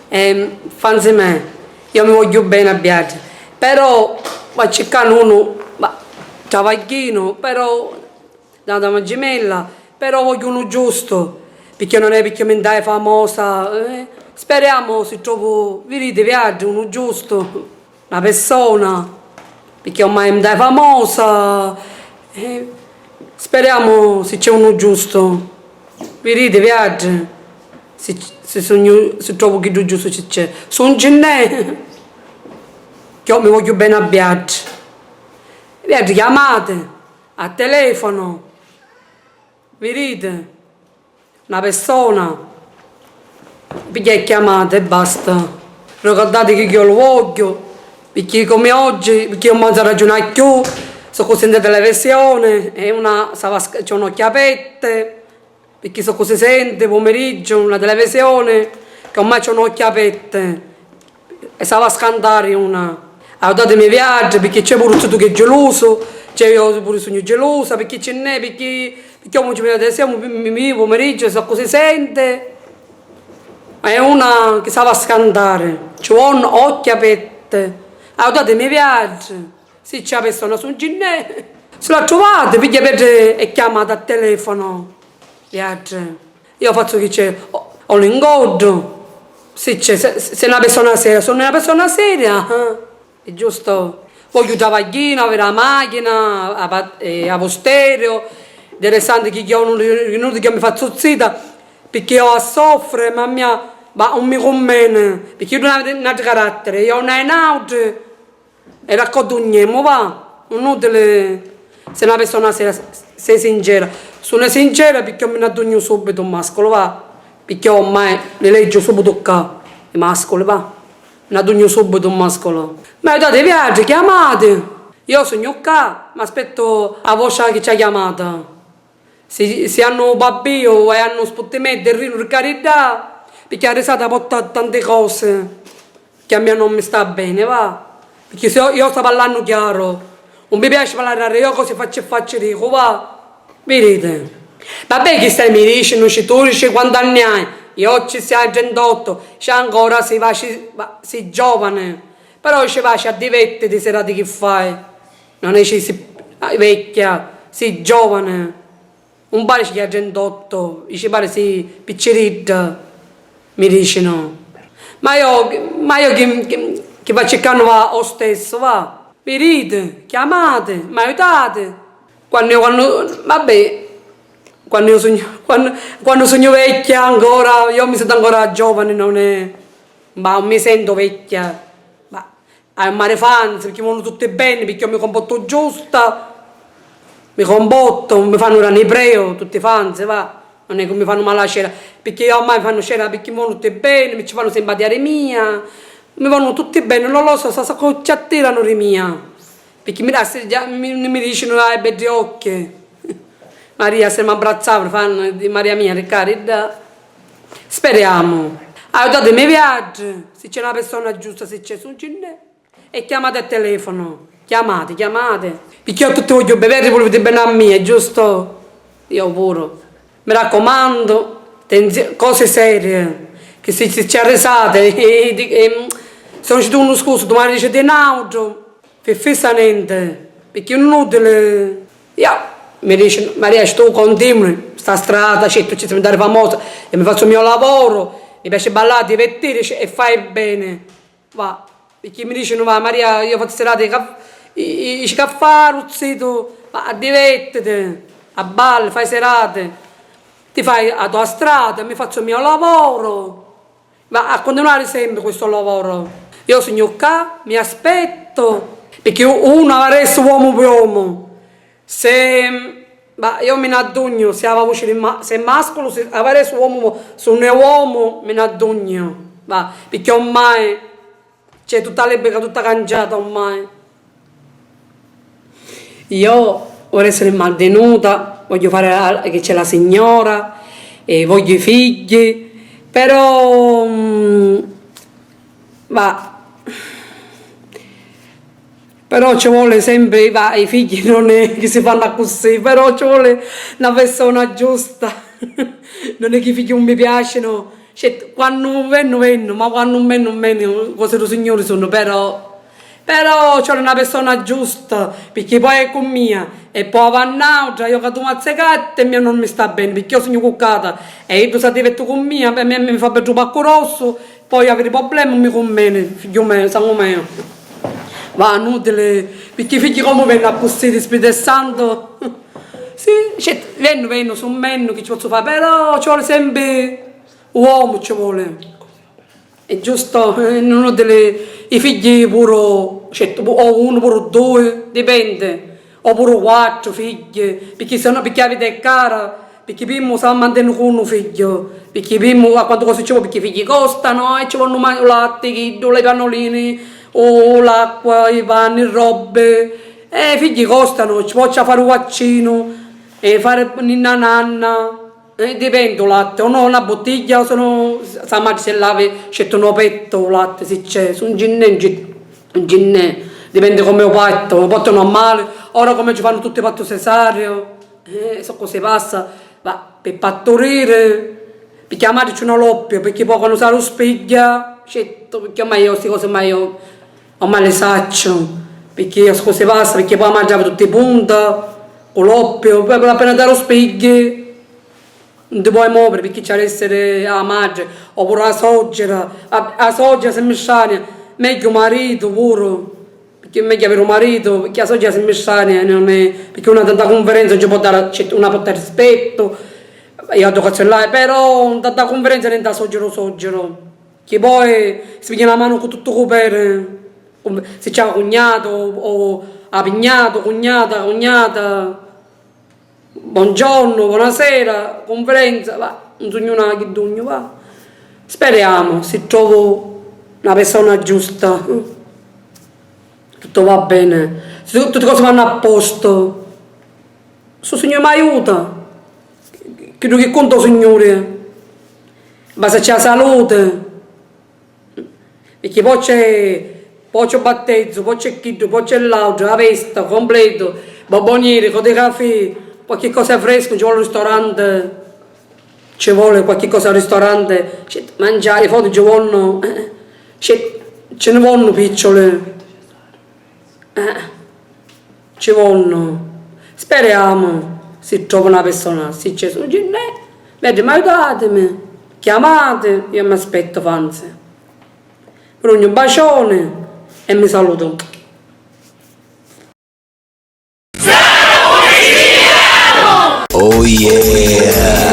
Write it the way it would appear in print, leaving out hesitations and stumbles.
fanzi me, io mi voglio bene a viaggio, però va cercando uno, ma travaglino, però da una gemella, però voglio uno giusto, perché non è perché mi dai famosa, speriamo se trovo, vedete viaggio, uno giusto, una persona, perché ormai mi dai famosa, speriamo se c'è uno giusto, vedete viaggio. Se trovo chi giusto c'è, sono gennè che io mi voglio bene a viaggio, chiamate a telefono, vedete, una persona, perché chiamate e basta, ricordate che io lo voglio, perché come oggi, perché io non posso ragionare più, sono così in televisione, e c'è una chiapette, perché so cosa sente pomeriggio una televisione che ormai c'è un'occhia aperte e stava a scandare una datemi viaggio perché c'è pure tu che è geloso, c'è io pure sono gelosa perché ce n'è perché oggi mi pomeriggio so cosa sente è una che stava a scandare c'è un'occhia aperte datemi viaggio se c'è una persona su un ginnè se la trovate perché è chiamata a telefono viaggio. Io faccio che c'è, ho l'ingoggio, se una persona seria, sono una persona seria, è giusto. Voglio travaglino, avere la macchina, a postereo, delle sante che io non che mi faccio zitta, perché io a soffrire, ma non mi conviene, perché io non ho un altro carattere, io non ho un altro, e racconto niente, va, non utile, se una persona seria, sei sincera. Sono sincera perché mi ne subito un mascolo, va? Perché ormai le leggi subito qua, i mascoli, va? Mi ne subito un mascolo. Ma date viaggio, chiamate. Io sono qua, mi aspetto la voce che ci ha chiamata. Se hanno un babbio e hanno sputtimento di carità, perché la risata porta tante cose che a me non mi sta bene, va? Perché se io sto parlando chiaro, non mi piace parlare, io cosa faccio dico, va? Vedete? Vabbè che stai mi dici, non ci tu dici quanti anni hai? Io ci sei a 38, c'è ancora sei giovane, però ci vai a divertirti di serate che fai, non è che sei vecchia, sei giovane, non pare che hai 38, ci pare sei piccerita, mi dici no. Ma io che va cercando va lo stesso, va? Vedete, chiamate, mi aiutate. Vabbè, quando sono vecchia ancora, io mi sento ancora giovane, ma non mi sento vecchia. Ma a mare fanzi, perché vanno tutte bene, perché io mi comporto giusta, mi fanno un ebreo, tutti fanzi, va. Non è che mi fanno male la cera, perché io ormai mi fanno cera perché mi vanno tutte bene, mi ci fanno simpatiare mia, mi vanno tutti bene, non lo so, ci attirano di mia. Perché mi dicono che hai belli occhi. Maria se mi abbrazzavano, fanno di Maria mia, che carità. Speriamo. Aiutatemi viaggio, se c'è una persona giusta, se c'è su Ginne. E chiamate a telefono. Chiamate. Perché io tutti voglio bere, volete bene a me, giusto? Io pure. Mi raccomando, cose serie. Che se c'è risate, se non c'è uno scuso, domani dice di un altro. Fissa niente, perché non è utile. Io mi dice, Maria, tu continui, sta strada, ci devi diventare famosa, e mi faccio il mio lavoro, mi piace ballare, divertire e fai bene. Va, perché mi dicono, va, Maria, io faccio serate, i caffè, ruzzito, va, divertiti, a balli, fai serate, ti fai la tua strada, mi faccio il mio lavoro, va a continuare sempre questo lavoro. Io sono qua, mi aspetto. Perché uno adesso uomo per uomo, io mi addugno, se la voce se è mascolo, se adesso uomo sono uomo, mi addugno, perché ormai c'è tutta l'epoca tutta cangiata ormai. Io vorrei essere mantenuta, voglio fare che c'è la signora, e voglio i figli, però però ci vuole sempre i figli non è che si fanno così, però ci vuole una persona giusta non è che i figli non mi piacciono, Cioè, quando venno, ma quando non venno, cose do signore sono, però c'è una persona giusta, perché poi è con mia, e poi va un'altra, io che tu mazzecatte e mia non mi sta bene, perché io sono cuccata, e io sono detto con mia, per me mi fa per pacco rosso, poi avere problemi mi conviene, figlio mio, sangue mio. Va, inutile, perché i figli come vengono a così di Spirito Santo? Sì, cioè, venno, sono meno che ci posso fare, però ci vuole sempre uomo, ci vuole. È giusto, non ho i figli pure, cioè, o uno pure due, dipende, o pure quattro figli, perché se no perché la vita è cara, perché prima si mantenere con un figlio, perché prima a quanto cosa ci vuole, perché i figli costano e ci vogliono il latte, le pannolini, o l'acqua, i panni, robe, e i figli costano, ci posso fare un vaccino, e fare ninna nanna. Dipende il latte, o no una bottiglia, o sono sa madre se lave c'è un petto il latte, se c'è, su un ginne, dipende come lo patto, un patto normale, ora come ci fanno tutti i patto cesareo, so cose passa, ma per partorire, perché la madre c'è una loppia, perché poi quando sa lo spiglia, certo, perché ormai io queste cose ormai le saccio, perché io cose passa, perché poi mangiava tutti i punta, con l'oppio, poi appena dare lo spiglia, non ti puoi muovere perché c'è essere la madre oppure la soggera se mi strana meglio marito pure perché è meglio avere un marito perché la soggera se mi strana perché una tanta conferenza ci può dare una porta rispetto e educazione là però tanta conferenza non da soggero che poi si piglia la mano con tutto copere se c'è cognato o apignato cognata buongiorno, buonasera, conferenza, va, non sogno una che dugno, va. Speriamo, se trovo una persona giusta, tutto va bene, se tutte le cose vanno a posto, il Signore mi aiuta, che conto Signore, ma se c'è la salute, perché poi c'è il battezzo, poi c'è chitto, poi c'è l'altro, la festa, completo, bomboniere, con dei caffè, qualche cosa fresco, ci vuole il ristorante, ci vuole qualche cosa al ristorante, mangiare, foto ci vogliono, ce ne vogliono picciole, ci vogliono, speriamo, si trova una persona, se c'è su vedi, ma aiutatemi, chiamate, io mi aspetto, fanzi, per un bacione e mi saluto. Oh yeah!